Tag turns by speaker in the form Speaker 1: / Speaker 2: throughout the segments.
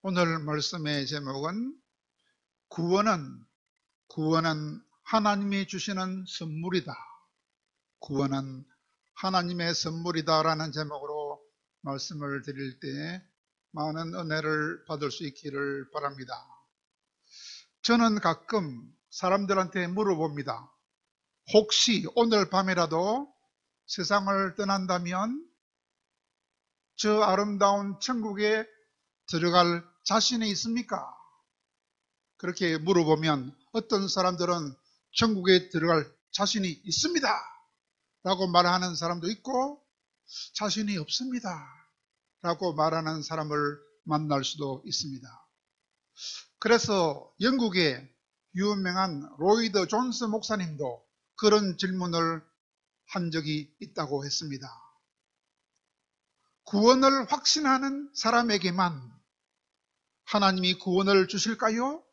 Speaker 1: 오늘 말씀의 제목은 구원은 하나님이 주시는 선물이다. 구원은 하나님의 선물이다 라는 제목으로 말씀을 드릴 때 많은 은혜를 받을 수 있기를 바랍니다. 저는 가끔 사람들한테 물어봅니다. 혹시 오늘 밤이라도 세상을 떠난다면 저 아름다운 천국에 들어갈 자신이 있습니까? 그렇게 물어보면 어떤 사람들은 천국에 들어갈 자신이 있습니다 라고 말하는 사람도 있고, 자신이 없습니다 라고 말하는 사람을 만날 수도 있습니다. 그래서 영국의 유명한 로이드 존스 목사님도 그런 질문을 한 적이 있다고 했습니다. 구원을 확신하는 사람에게만 하나님이 구원을 주실까요?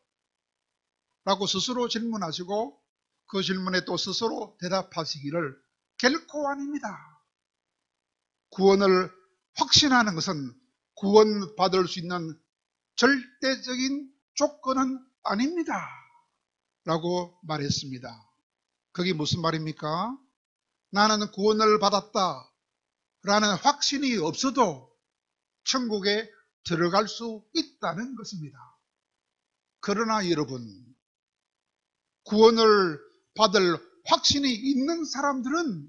Speaker 1: 라고 스스로 질문하시고, 그 질문에 또 스스로 대답하시기를 결코 아닙니다. 구원을 확신하는 것은 구원받을 수 있는 절대적인 조건은 아닙니다 라고 말했습니다. 그게 무슨 말입니까? 나는 구원을 받았다 라는 확신이 없어도 천국에 들어갈 수 있다는 것입니다. 그러나 여러분, 구원을 받을 확신이 있는 사람들은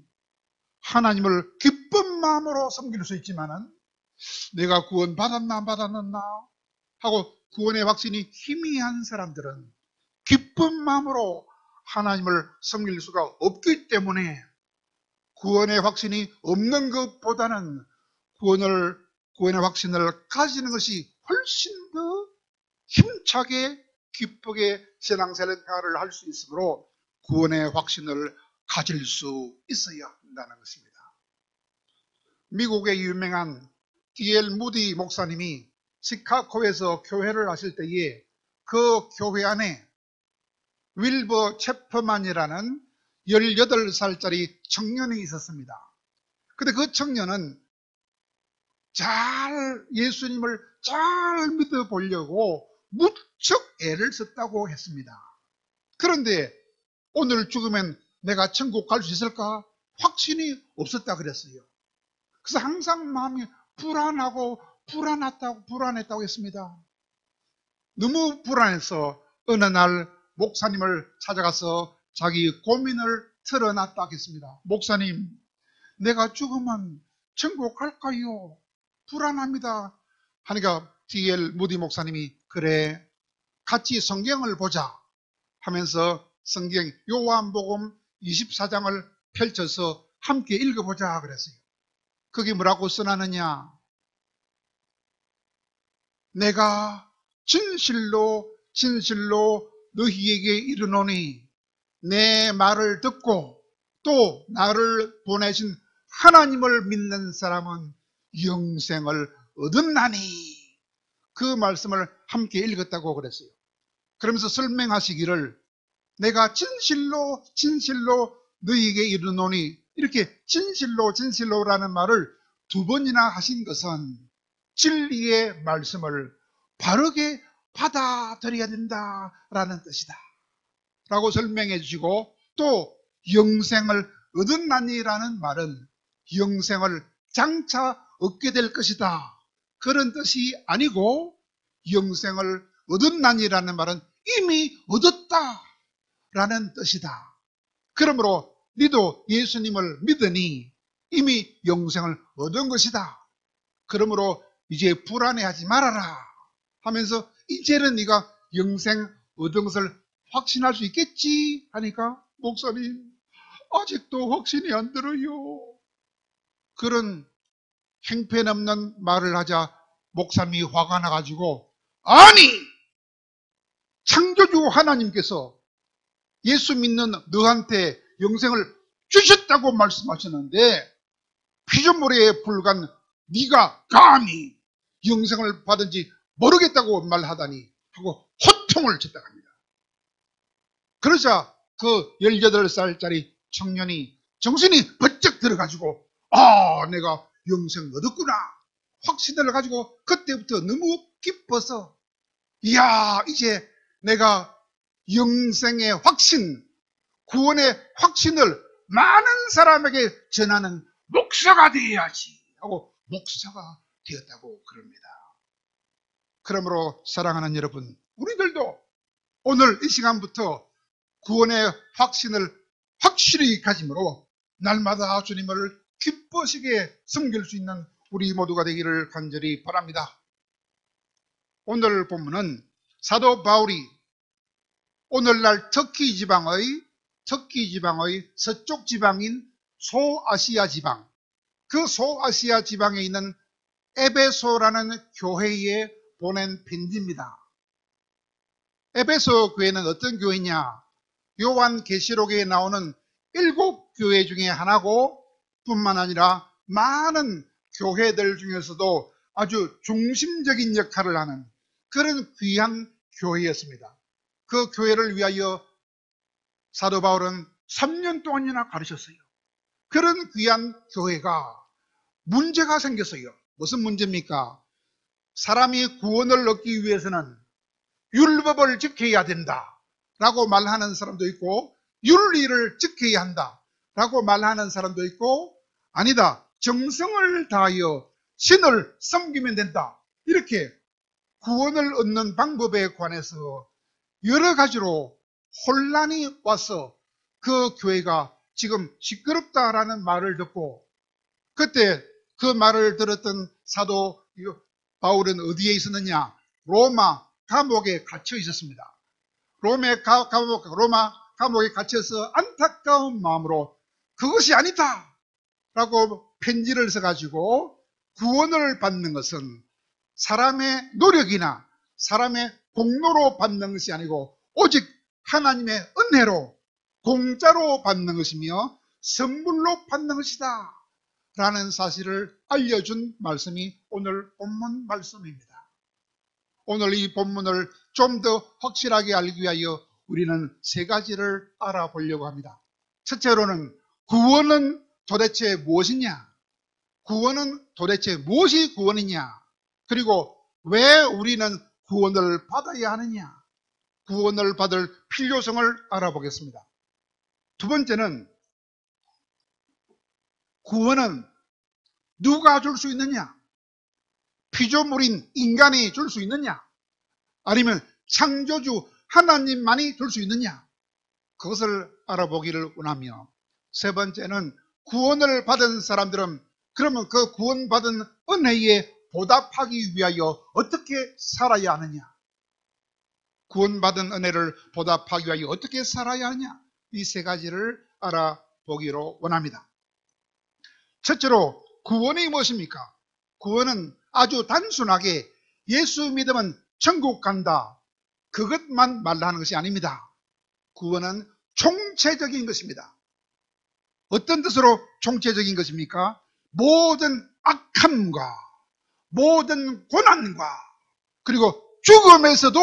Speaker 1: 하나님을 기쁜 마음으로 섬길 수 있지만은, 내가 구원 받았나 안 받았나 하고 구원의 확신이 희미한 사람들은 기쁜 마음으로 하나님을 섬길 수가 없기 때문에, 구원의 확신이 없는 것보다는 구원의 확신을 가지는 것이 훨씬 더 힘차게 기쁘게 신앙생활을 할 수 있으므로 구원의 확신을 가질 수 있어야 한다는 것입니다. 미국의 유명한 D.L. 무디 목사님이 시카고에서 교회를 하실 때에 그 교회 안에 윌버 채퍼만이라는 18살짜리 청년이 있었습니다. 근데 그 청년은 예수님을 잘 믿어보려고 무척 애를 썼다고 했습니다. 그런데 오늘 죽으면 내가 천국 갈 수 있을까? 확신이 없었다 그랬어요. 그래서 항상 마음이 불안했다고 했습니다. 너무 불안해서 어느 날 목사님을 찾아가서 자기 고민을 털어놨다고 했습니다. 목사님, 내가 죽으면 천국 갈까요? 불안합니다 하니까 D.L. 무디 목사님이, 그래, 같이 성경을 보자 하면서 성경 요한복음 24장을 펼쳐서 함께 읽어보자 그랬어요. 거기 뭐라고 써놨느냐? 내가 진실로 너희에게 이르노니 내 말을 듣고 또 나를 보내신 하나님을 믿는 사람은 영생을 얻었나니, 그 말씀을 함께 읽었다고 그랬어요. 그러면서 설명하시기를, 내가 진실로 너희에게 이르노니, 이렇게 진실로라는 말을 2번이나 하신 것은 진리의 말씀을 바르게 받아들여야 된다라는 뜻이다 라고 설명해 주시고, 또 영생을 얻었나니라는 말은 영생을 장차 얻게 될 것이다, 그런 뜻이 아니고, 영생을 얻었나니라는 말은 이미 얻었다 라는 뜻이다. 그러므로 너도 예수님을 믿으니 이미 영생을 얻은 것이다. 그러므로 이제 불안해하지 말아라 하면서, 이제는 네가 영생 얻은 것을 확신할 수 있겠지 하니까, 목사님 아직도 확신이 안 들어요. 그런 행편없는 말을 하자 목사님이 화가 나가지고, 아니, 창조주 하나님께서 예수 믿는 너한테 영생을 주셨다고 말씀하셨는데, 피조물에 불과한 네가 감히 영생을 받은지 모르겠다고 말하다니 하고 호통을 쳤다고 합니다. 그러자 그 18살짜리 청년이 정신이 번쩍 들어가지고, 내가 영생 얻었구나 확신을 가지고 그때부터 너무 기뻐서 이야, 이제 내가 영생의 확신, 구원의 확신을 많은 사람에게 전하는 목사가 되어야지 하고 목사가 되었다고 그럽니다. 그러므로 사랑하는 여러분, 우리들도 오늘 이 시간부터 구원의 확신을 확실히 가짐으로 날마다 주님을 기쁘시게 섬길 수 있는 우리 모두가 되기를 간절히 바랍니다. 오늘 본문은 사도 바울이 오늘날 터키 지방의 서쪽 지방인 소아시아 지방, 그 소아시아 지방에 있는 에베소라는 교회에 보낸 편지입니다. 에베소 교회는 어떤 교회냐? 요한계시록에 나오는 7교회 중에 하나고 뿐만 아니라 많은 교회들 중에서도 아주 중심적인 역할을 하는 그런 귀한 교회였습니다. 그 교회를 위하여 사도 바울은 3년 동안이나 가르쳤어요. 그런 귀한 교회가 문제가 생겼어요. 무슨 문제입니까? 사람이 구원을 얻기 위해서는 율법을 지켜야 된다 라고 말하는 사람도 있고, 윤리를 지켜야 한다 라고 말하는 사람도 있고, 아니다, 정성을 다하여 신을 섬기면 된다, 이렇게 구원을 얻는 방법에 관해서 여러 가지로 혼란이 와서 그 교회가 지금 시끄럽다라는 말을 듣고, 그때 그 말을 들었던 사도 바울은 어디에 있었느냐? 로마 감옥에 갇혀 있었습니다. 로마 감옥에 갇혀서 안타까운 마음으로 그것이 아니다 라고 편지를 써가지고 구원을 받는 것은 사람의 노력이나 사람의 공로로 받는 것이 아니고 오직 하나님의 은혜로 공짜로 받는 것이며 선물로 받는 것이다 라는 사실을 알려준 말씀이 오늘 본문 말씀입니다. 오늘 이 본문을 좀 더 확실하게 알기 위하여 우리는 3가지를 알아보려고 합니다. 첫째로는 구원은 도대체 무엇이냐? 구원은 도대체 무엇이 구원이냐? 그리고 왜 우리는 구원을 받아야 하느냐? 구원을 받을 필요성을 알아보겠습니다. 두 번째는 구원은 누가 줄 수 있느냐? 피조물인 인간이 줄 수 있느냐? 아니면 창조주 하나님만이 줄 수 있느냐? 그것을 알아보기를 원하며, 세 번째는 구원을 받은 사람들은 그러면 그 구원받은 은혜에 보답하기 위하여 어떻게 살아야 하느냐? 구원받은 은혜를 보답하기 위하여 어떻게 살아야 하느냐? 이 3가지를 알아보기로 원합니다. 첫째로 구원이 무엇입니까? 구원은 아주 단순하게 예수 믿으면 천국 간다, 그것만 말하는 것이 아닙니다. 구원은 총체적인 것입니다. 어떤 뜻으로 총체적인 것입니까? 모든 악함과 모든 고난과 그리고 죽음에서도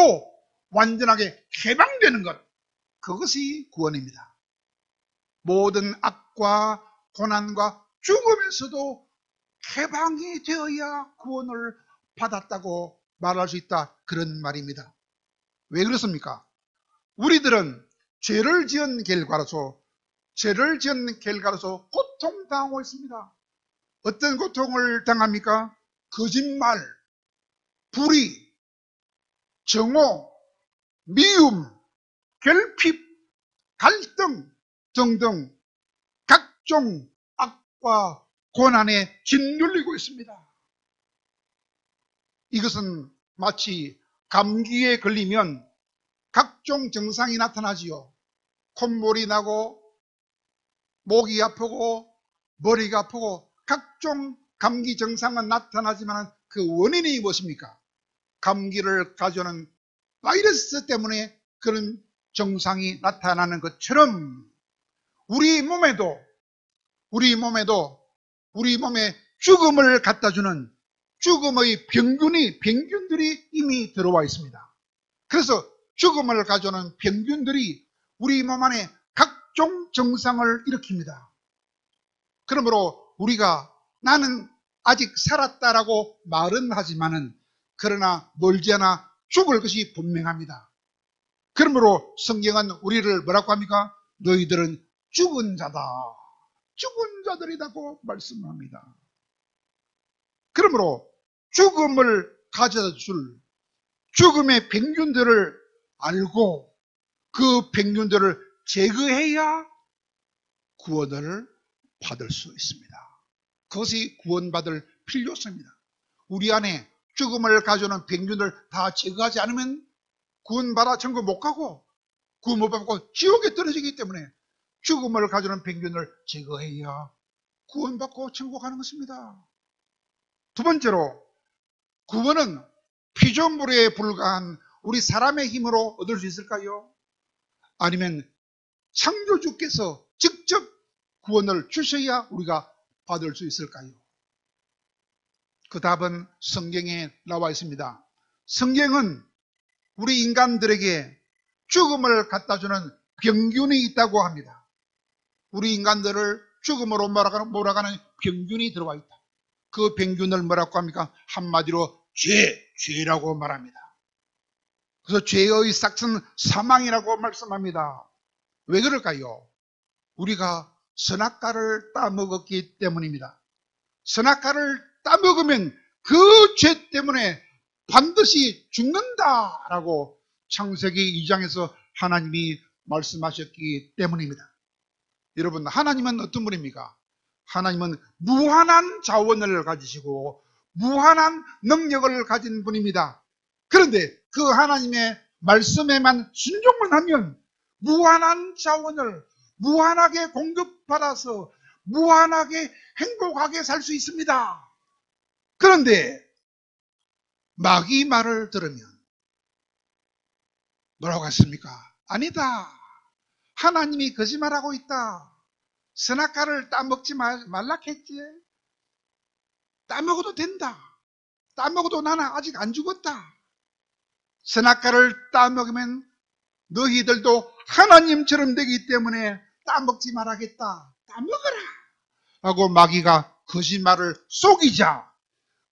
Speaker 1: 완전하게 해방되는 것, 그것이 구원입니다. 모든 악과 고난과 죽음에서도 해방이 되어야 구원을 받았다고 말할 수 있다, 그런 말입니다. 왜 그렇습니까? 우리들은 죄를 지은 결과로서 고통당하고 있습니다. 어떤 고통을 당합니까? 거짓말, 불의, 정오, 미움, 결핍, 갈등 등등 각종 악과 고난에 짓눌리고 있습니다. 이것은 마치 감기에 걸리면 각종 증상이 나타나지요. 콧물이 나고 목이 아프고 머리가 아프고 각종 감기 증상은 나타나지만 그 원인이 무엇입니까? 감기를 가져오는 바이러스 때문에 그런 증상이 나타나는 것처럼 우리 몸에 죽음을 갖다주는 죽음의 병균들이 이미 들어와 있습니다. 그래서 죽음을 가져오는 병균들이 우리 몸 안에 각종 증상을 일으킵니다. 그러므로 우리가 나는 아직 살았다라고 말은 하지만은 그러나 멀지 않아 죽을 것이 분명합니다. 그러므로 성경은 우리를 뭐라고 합니까? 너희들은 죽은 자다. 죽은 자들이라고 말씀합니다. 그러므로 죽음을 가져다 줄 죽음의 병균들을 알고 그 병균들을 제거해야 구원을 받을 수 있습니다. 그것이 구원받을 필요성입니다. 우리 안에 죽음을 가져오는 병균을 다 제거하지 않으면 구원받아 천국 못 가고 구원 못 받고 지옥에 떨어지기 때문에 죽음을 가져오는 병균을 제거해야 구원받고 천국 가는 것입니다. 두 번째로 구원은 피조물에 불과한 우리 사람의 힘으로 얻을 수 있을까요? 아니면 창조주께서 직접 구원을 주셔야 우리가 받을 수 있을까요? 그 답은 성경에 나와 있습니다. 성경은 우리 인간들에게 죽음을 갖다주는 병균이 있다고 합니다. 우리 인간들을 죽음으로 몰아가는 병균이 들어와 있다. 그 병균을 뭐라고 합니까? 한마디로 죄라고 말합니다. 그래서 죄의 삭은 사망이라고 말씀합니다. 왜 그럴까요? 우리가 선악과를 따먹었기 때문입니다. 선악과를 따먹으면 그 죄 때문에 반드시 죽는다라고 창세기 2장에서 하나님이 말씀하셨기 때문입니다. 여러분, 하나님은 어떤 분입니까? 하나님은 무한한 자원을 가지시고 무한한 능력을 가진 분입니다. 그런데 그 하나님의 말씀에만 순종만 하면 무한한 자원을 무한하게 공급받아서 무한하게 행복하게 살 수 있습니다. 그런데 마귀 말을 들으면 뭐라고 했습니까? 아니다. 하나님이 거짓말하고 있다. 선악과를 따먹지 말라 했지. 따먹어도 된다. 따먹어도 나는 아직 안 죽었다. 선악과를 따먹으면 너희들도 하나님처럼 되기 때문에 따먹지 말아야겠다. 따먹어라. 하고 마귀가 거짓말을 속이자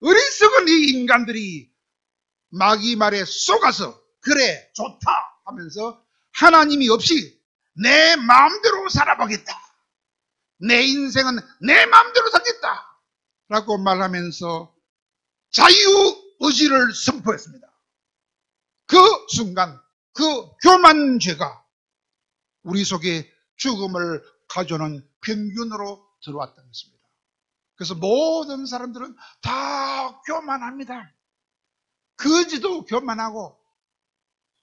Speaker 1: 어리석은 이 인간들이 마귀 말에 속아서 그래 좋다 하면서 하나님이 없이 내 마음대로 살아보겠다. 내 인생은 내 마음대로 살겠다 라고 말하면서 자유의지를 선포했습니다. 그 순간 그 교만 죄가 우리 속에 죽음을 가져오는 병균으로 들어왔던 것입니다. 그래서 모든 사람들은 다 교만합니다. 거지도 교만하고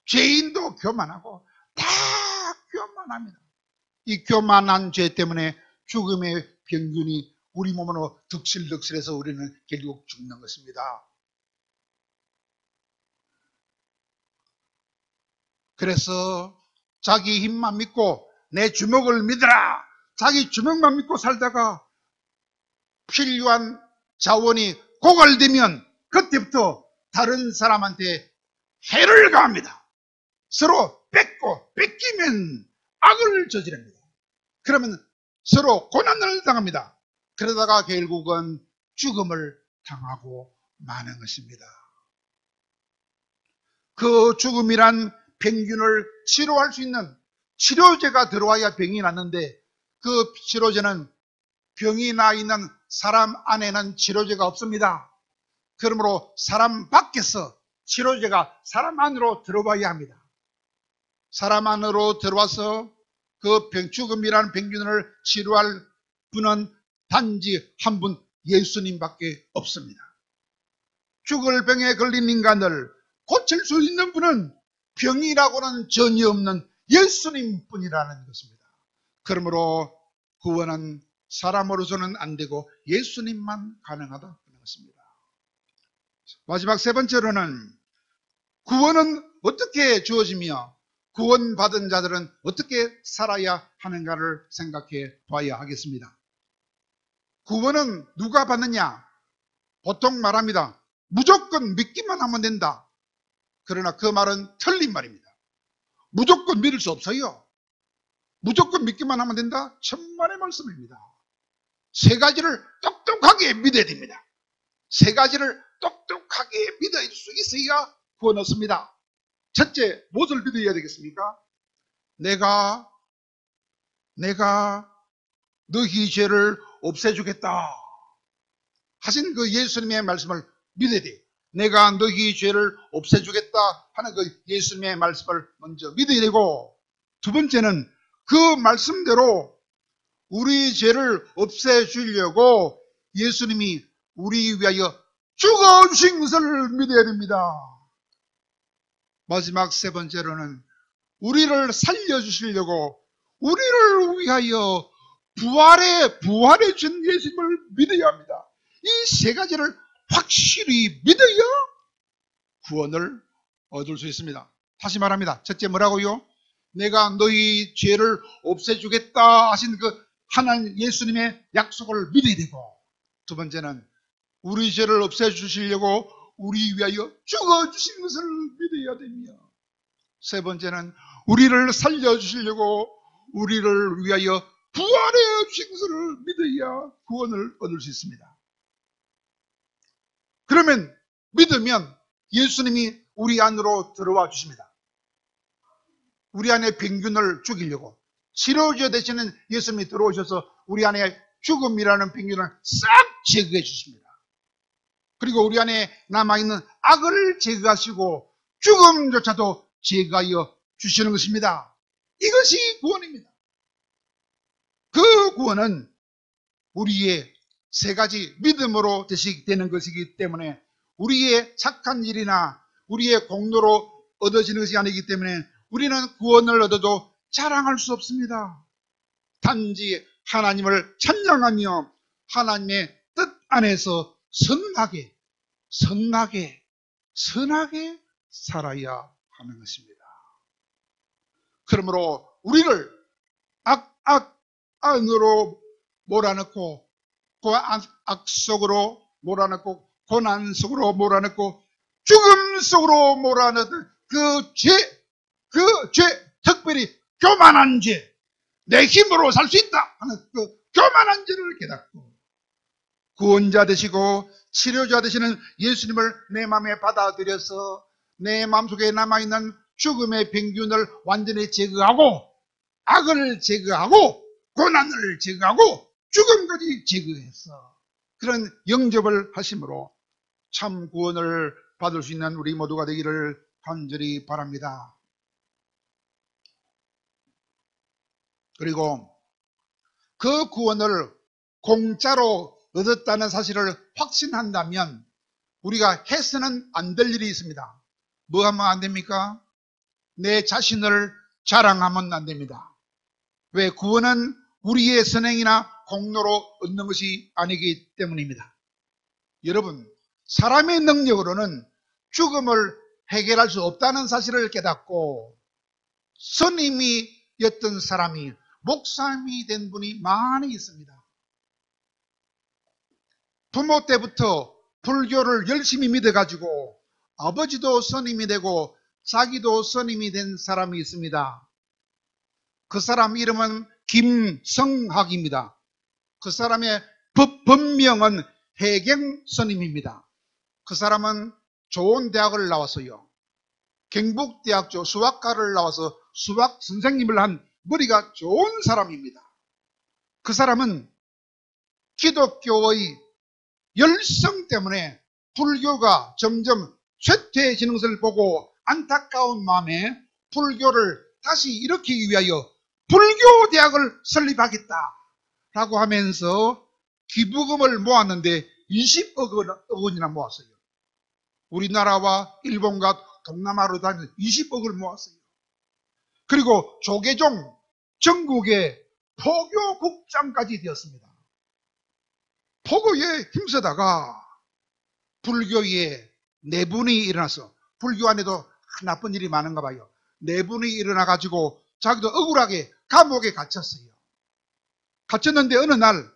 Speaker 1: 죄인도 교만하고 다 교만합니다. 이 교만한 죄 때문에 죽음의 병균이 우리 몸으로 득실득실해서 우리는 결국 죽는 것입니다. 그래서 자기 힘만 믿고 내 주먹을 믿어라. 자기 주먹만 믿고 살다가 필요한 자원이 고갈되면 그때부터 다른 사람한테 해를 가합니다. 서로 뺏고 뺏기면 악을 저지릅니다. 그러면 서로 고난을 당합니다. 그러다가 결국은 죽음을 당하고 마는 것입니다. 그 죽음이란 병균을 치료할 수 있는 치료제가 들어와야 병이 낫는데 그 치료제는 병이 나 있는 사람 안에는 치료제가 없습니다. 그러므로 사람 밖에서 치료제가 사람 안으로 들어와야 합니다. 사람 안으로 들어와서 그 죽음이라는 병균을 치료할 분은 단지 한 분 예수님밖에 없습니다. 죽을 병에 걸린 인간을 고칠 수 있는 분은 병이라고는 전혀 없는 예수님 뿐이라는 것입니다. 그러므로 구원은 사람으로서는 안 되고 예수님만 가능하다는 것입니다. 마지막 세 번째로는 구원은 어떻게 주어지며 구원받은 자들은 어떻게 살아야 하는가를 생각해 봐야 하겠습니다. 구원은 누가 받느냐? 보통 말합니다. 무조건 믿기만 하면 된다. 그러나 그 말은 틀린 말입니다. 무조건 믿을 수 없어요. 무조건 믿기만 하면 된다? 천만의 말씀입니다. 세 가지를 똑똑하게 믿어야 됩니다. 세 가지를 똑똑하게 믿을 수 있어야 구원 얻습니다. 첫째, 무엇을 믿어야 되겠습니까? 내가 너희 죄를 없애주겠다 하신 그 예수님의 말씀을 믿어야 돼. 내가 너희 죄를 없애주겠다 하는 그 예수님의 말씀을 먼저 믿어야 되고, 두 번째는 그 말씀대로 우리 죄를 없애주려고 예수님이 우리 위하여 죽어주신 것을 믿어야 됩니다. 마지막 세 번째로는 우리를 살려주시려고 우리를 위하여 부활해 준 예수님을 믿어야 합니다. 이 세 가지를 확실히 믿어야 구원을 얻을 수 있습니다. 다시 말합니다. 첫째 뭐라고요? 내가 너희 죄를 없애주겠다 하신 그 하나님 예수님의 약속을 믿어야 되고, 두 번째는 우리 죄를 없애주시려고 우리 위하여 죽어주신 것을 믿어야 됩니다. 세 번째는 우리를 살려주시려고 우리를 위하여 부활해 주신 것을 믿어야 구원을 얻을 수 있습니다. 그러면 믿으면 예수님이 우리 안으로 들어와 주십니다. 우리 안에 병균을 죽이려고 치료제 되시는 예수님이 들어오셔서 우리 안에 죽음이라는 병균을 싹 제거해 주십니다. 그리고 우리 안에 남아있는 악을 제거하시고 죽음조차도 제거하여 주시는 것입니다. 이것이 구원입니다. 그 구원은 우리의 세 가지 믿음으로 되는 것이기 때문에 우리의 착한 일이나 우리의 공로로 얻어지는 것이 아니기 때문에 우리는 구원을 얻어도 자랑할 수 없습니다. 단지 하나님을 찬양하며 하나님의 뜻 안에서 선하게 살아야 하는 것입니다. 그러므로 우리를 안으로 몰아넣고 악 속으로 몰아넣고 고난 속으로 몰아넣고 죽음 속으로 몰아넣은 그 죄, 특별히 교만한 죄, 내 힘으로 살 수 있다 하는 그 교만한 죄를 깨닫고 구원자 되시고 치료자 되시는 예수님을 내 마음에 받아들여서 내 마음속에 남아있는 죽음의 병균을 완전히 제거하고 악을 제거하고 고난을 제거하고 죽음까지 제거해서 그런 영접을 하심으로 참 구원을 받을 수 있는 우리 모두가 되기를 간절히 바랍니다. 그리고 그 구원을 공짜로 얻었다는 사실을 확신한다면 우리가 해서는 안 될 일이 있습니다. 뭐 하면 안 됩니까? 내 자신을 자랑하면 안 됩니다. 왜? 구원은 우리의 선행이나 공로로 얻는 것이 아니기 때문입니다. 여러분, 사람의 능력으로는 죽음을 해결할 수 없다는 사실을 깨닫고 스님이었던 사람이 목사님이 된 분이 많이 있습니다. 부모 때부터 불교를 열심히 믿어가지고 아버지도 스님이 되고 자기도 스님이 된 사람이 있습니다. 그 사람 이름은 김성학입니다. 그 사람의 법명은 해경 스님입니다. 그 사람은 좋은 대학을 나왔어요. 경북대학교 수학과를 나와서 수학 선생님을 한 머리가 좋은 사람입니다. 그 사람은 기독교의 열성 때문에 불교가 점점 쇠퇴해지는 것을 보고 안타까운 마음에 불교를 다시 일으키기 위하여 불교대학을 설립하겠다라고 하면서 기부금을 모았는데 20억 원이나 모았어요. 우리나라와 일본과 동남아로 다니면서 20억을 모았어요. 그리고 조계종 전국의 포교국장까지 되었습니다. 포교에 힘쓰다가 불교에 내분이 일어나서, 불교 안에도 나쁜 일이 많은가 봐요. 내분이 일어나가지고 자기도 억울하게 감옥에 갇혔어요. 갇혔는데 어느 날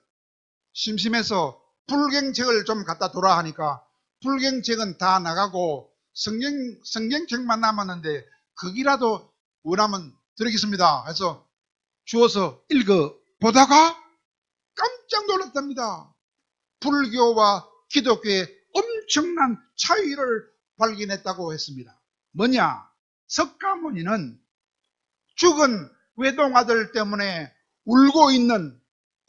Speaker 1: 심심해서 불경책을 좀 갖다 돌아 하니까 불경책은 다 나가고 성경책만 남았는데 거기라도 원하면 드리겠습니다 해서 주어서 읽어보다가 깜짝 놀랐답니다. 불교와 기독교의 엄청난 차이를 발견했다고 했습니다. 뭐냐? 석가모니는 죽은 외동아들 때문에 울고 있는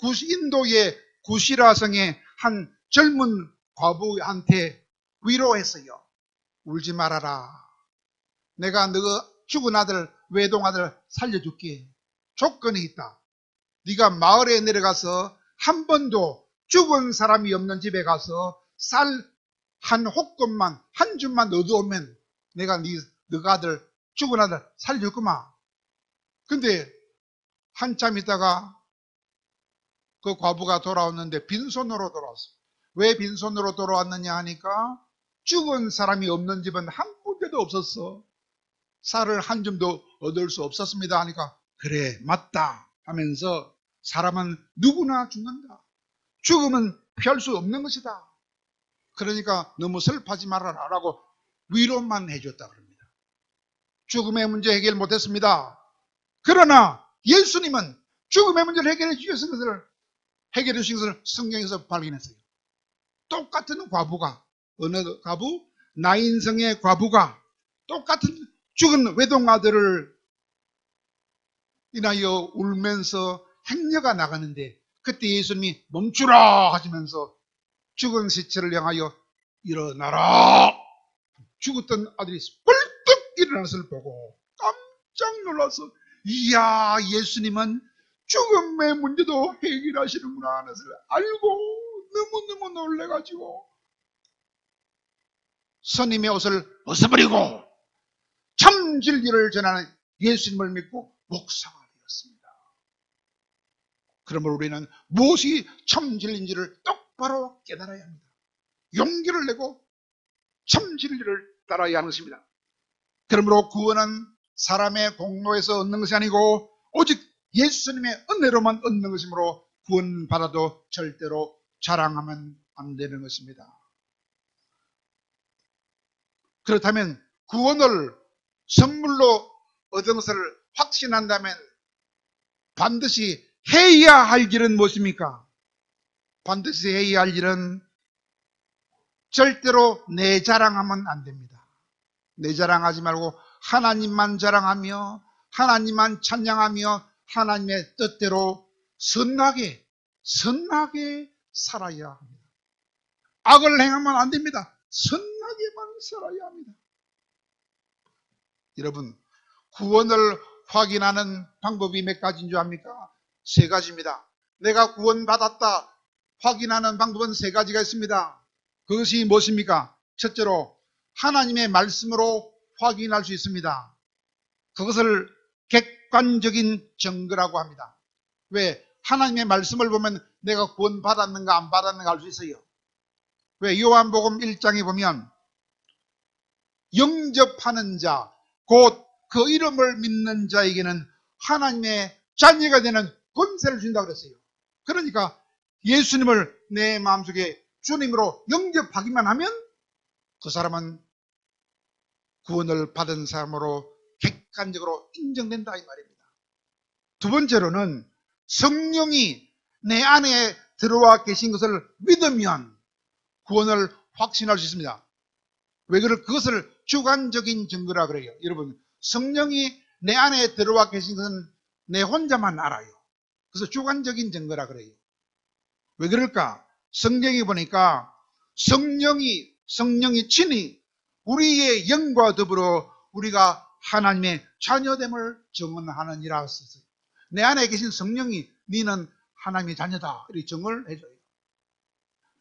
Speaker 1: 인도의 구시라성의 한 젊은 과부한테 위로했어요. 울지 말아라. 내가 너 죽은 아들, 외동아들 살려줄게. 조건이 있다. 네가 마을에 내려가서 한 번도 죽은 사람이 없는 집에 가서 쌀 한 호급만, 한 줌만 얻어오면 내가 너가 아들, 죽은 아들 살려줄 거마. 근데 한참 있다가 그 과부가 돌아왔는데 빈손으로 돌아왔어. 왜 빈손으로 돌아왔느냐 하니까 죽은 사람이 없는 집은 한 군데도 없었어. 쌀을 한 줌도 얻을 수 없었습니다 하니까 그래 맞다 하면서 사람은 누구나 죽는다. 죽음은 피할 수 없는 것이다. 그러니까 너무 슬퍼하지 말아라 라고 위로만 해줬다 그럽니다. 죽음의 문제 해결 못했습니다. 그러나 예수님은 죽음의 문제를 해결해 주신 것을 성경에서 발견했어요. 똑같은 과부가, 어느 과부? 나인성의 과부가 똑같은 죽은 외동아들을 인하여 울면서 행려가 나가는데 그때 예수님이 멈추라 하시면서 죽은 시체를 향하여 일어나라. 죽었던 아들이 벌떡 일어나는 것을 보고 깜짝 놀라서 이야 예수님은 죽음의 문제도 해결하시는구나 하는 것을 알고 너무너무 놀래가지고 선임의 옷을 벗어버리고 참 진리를 전하는 예수님을 믿고 목사가 되었습니다. 그러므로 우리는 무엇이 참 진리인지를 똑바로 깨달아야 합니다. 용기를 내고 참 진리를 따라야 하는 것입니다. 그러므로 구원은 사람의 공로에서 얻는 것이 아니고 오직 예수님의 은혜로만 얻는 것이므로 구원받아도 절대로 자랑하면 안 되는 것입니다. 그렇다면 구원을 선물로 얻은 것을 확신한다면 반드시 해야 할 일은 무엇입니까? 반드시 해야 할 일은 절대로 내 자랑하면 안 됩니다. 내 자랑하지 말고 하나님만 자랑하며 하나님만 찬양하며 하나님의 뜻대로 선하게 살아야 합니다. 악을 행하면 안 됩니다. 선하게만 살아야 합니다. 여러분, 구원을 확인하는 방법이 몇 가지인 줄 압니까? 세 가지입니다. 내가 구원받았다 확인하는 방법은 세 가지가 있습니다. 그것이 무엇입니까? 첫째로 하나님의 말씀으로 확인할 수 있습니다. 그것을 객관적인 증거라고 합니다. 왜? 하나님의 말씀을 보면 내가 구원받았는가 안 받았는가 알 수 있어요. 왜? 요한복음 1장에 보면 영접하는 자, 곧 그 이름을 믿는 자에게는 하나님의 자녀가 되는 권세를 준다고 그랬어요. 그러니까 예수님을 내 마음속에 주님으로 영접하기만 하면 그 사람은 구원을 받은 사람으로 객관적으로 인정된다 이 말입니다. 두 번째로는 성령이 내 안에 들어와 계신 것을 믿으면 구원을 확신할 수 있습니다. 왜 그것을 주관적인 증거라 그래요. 여러분, 성령이 내 안에 들어와 계신 것은 내 혼자만 알아요. 그래서 주관적인 증거라 그래요. 왜 그럴까? 성경에 보니까 성령이 친히 우리의 영과 더불어 우리가 하나님의 자녀됨을 증언하느니라 했어요. 내 안에 계신 성령이 너는 하나님의 자녀다 이렇게 증언을 해줘요.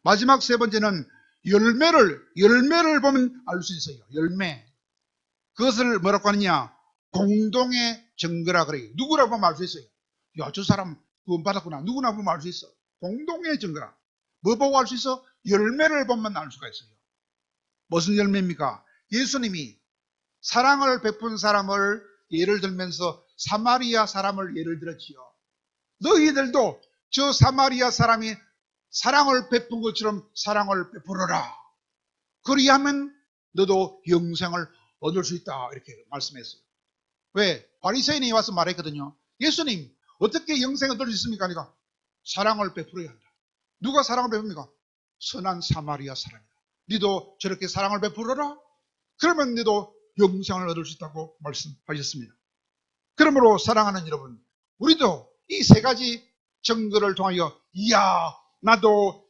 Speaker 1: 마지막 세 번째는 열매를 보면 알 수 있어요. 열매. 그것을 뭐라고 하느냐? 공동의 증거라 그래요. 누구라고 보면 알 수 있어요. 야, 저 사람 구원받았구나. 누구나 보면 알 수 있어. 공동의 증거라. 뭐 보고 알 수 있어? 열매를 보면 알 수가 있어요. 무슨 열매입니까? 예수님이 사랑을 베푼 사람을 예를 들면서 사마리아 사람을 예를 들었지요. 너희들도 저 사마리아 사람이 사랑을 베푼 것처럼 사랑을 베풀어라. 그리하면 너도 영생을 얻을 수 있다. 이렇게 말씀했어요. 왜? 바리새인이 와서 말했거든요. 예수님, 어떻게 영생을 얻을 수 있습니까? 그러니까 사랑을 베풀어야 한다. 누가 사랑을 베풉니까? 선한 사마리아 사람이다. 니도 저렇게 사랑을 베풀어라. 그러면 니도 영생을 얻을 수 있다고 말씀하셨습니다. 그러므로 사랑하는 여러분, 우리도 이 세 가지 증거를 통하여 이야 나도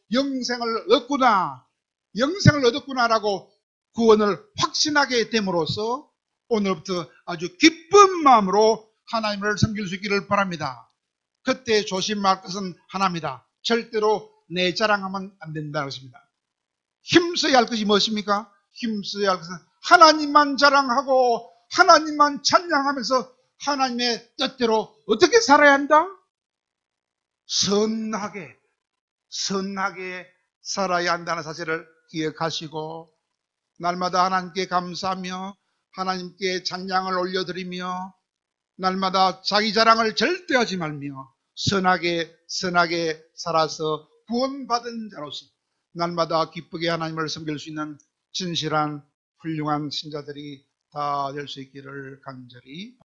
Speaker 1: 영생을 얻었구나라고 구원을 확신하게 됨으로써 오늘부터 아주 기쁜 마음으로 하나님을 섬길 수 있기를 바랍니다. 그때 조심할 것은 하나입니다. 절대로 내 자랑하면 안 된다는 것입니다. 힘써야 할 것이 무엇입니까? 힘써야 할 것은 하나님만 자랑하고 하나님만 찬양하면서 하나님의 뜻대로 어떻게 살아야 한다? 선하게 살아야 한다는 사실을 기억하시고 날마다 하나님께 감사하며 하나님께 찬양을 올려드리며 날마다 자기 자랑을 절대 하지 말며 선하게 살아서 구원받은 자로서 날마다 기쁘게 하나님을 섬길 수 있는 진실한 훌륭한 신자들이 다 될 수 있기를 간절히